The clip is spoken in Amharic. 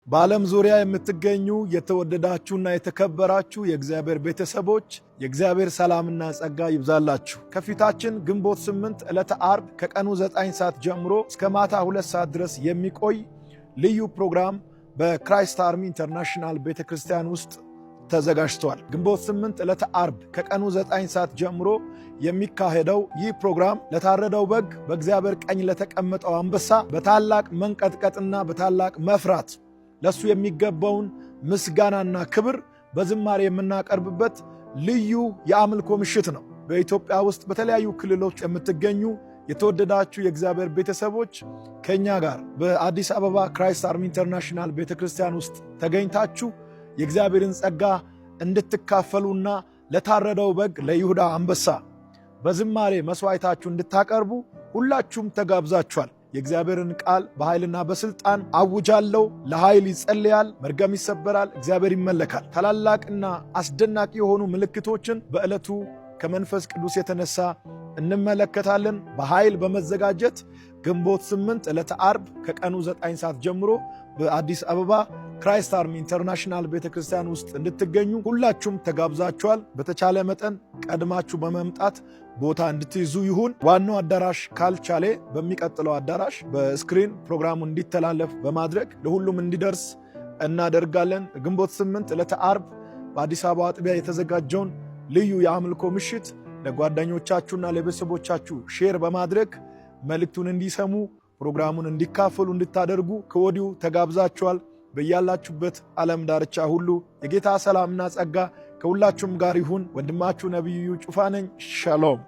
በዓለም ዙሪያ የምትገኙ የተወደዳችሁና የተከበራችሁ የእግዚአብሔር ቤተሰቦች የእግዚአብሔር ሰላምና ጸጋ ይብዛላችሁ። ከፊታችን ግንቦት 8 ዕለተ ዓርብ ከቀኑ 9 ሰዓት ጀምሮ እስከ ማታ 2 ሰዓት ድረስ የሚቆይ ልዩ ፕሮግራም በክራይስት አርሚ ኢንተርናሽናል ቤተክርስቲያን ውስጥ ተዘጋጅቷል። ግንቦት 8 ዕለተ ዓርብ ከቀኑ 9 ሰዓት ጀምሮ የሚካሄደው ይህ ፕሮግራም ለታረደው በግ በእግዚአብሔር ቀኝ ለተቀመጠው አንበሳ በታላቅ መንቀጥቀጥና በታላቅ መፍራት ለሱ የሚገባውን ምስጋናና ክብር በዝማሬ የምናቀርብበት ልዩ የአምልኮ ምሽት ነው። በኢትዮጵያ ውስጥ በተለያዩ ክልሎች የምትገኙ የተወደዳችሁ የእግዚአብሔር ቤተሰቦች ከኛ ጋር በአዲስ አበባ ክራይስት አርሚ ኢንተርናሽናል ቤተክርስቲያን ውስጥ ተገኝታችሁ የእግዚአብሔርን ጸጋ እንድትካፈሉና ለታረደው በግ ለይሁዳ አንበሳ በዝማሬ መስዋዕታችሁ እንድታቀርቡ ሁላችሁም ተጋብዛችኋል። የእግዚአብሔርን ቃል በኃይልና በስልጣን አውጃለሁ። ለኃይል ይጸልያል፣ መርገም ይሰበራል፣ እግዚአብሔር ይመለካል። ታላላቅና አስደናቂ የሆኑ ምልክቶችን በዕለቱ ከመንፈስ ቅዱስ የተነሳ እንመለከታለን። በኃይል በመዘጋጀት ግንቦት 8 ዕለተ ዓርብ ከቀኑ 9 ሰዓት ጀምሮ በአዲስ አበባ ክራይስት አርሚ ኢንተርናሽናል ቤተክርስቲያን ውስጥ እንድትገኙ ሁላችሁም ተጋብዛችኋል። በተቻለ መጠን ቀድማችሁ በመምጣት ቦታ እንድትይዙ ይሁን። ዋናው አዳራሽ ካልቻለ በሚቀጥለው አዳራሽ በስክሪን ፕሮግራሙ እንዲተላለፍ በማድረግ ለሁሉም እንዲደርስ እናደርጋለን። ግንቦት 8 ዕለተ ዓርብ በአዲስ አበባ አጥቢያ የተዘጋጀውን ልዩ የአምልኮ ምሽት ለጓደኞቻችሁና ለቤተሰቦቻችሁ ሼር በማድረግ መልእክቱን እንዲሰሙ ፕሮግራሙን እንዲካፈሉ እንድታደርጉ ከወዲሁ ተጋብዛችኋል። በያላችሁበት ዓለም ዳርቻ ሁሉ የጌታ ሰላምና ጸጋ ከሁላችሁም ጋር ይሁን። ወንድማችሁ ነቢዩ ጩፋ ነኝ። ሻሎም።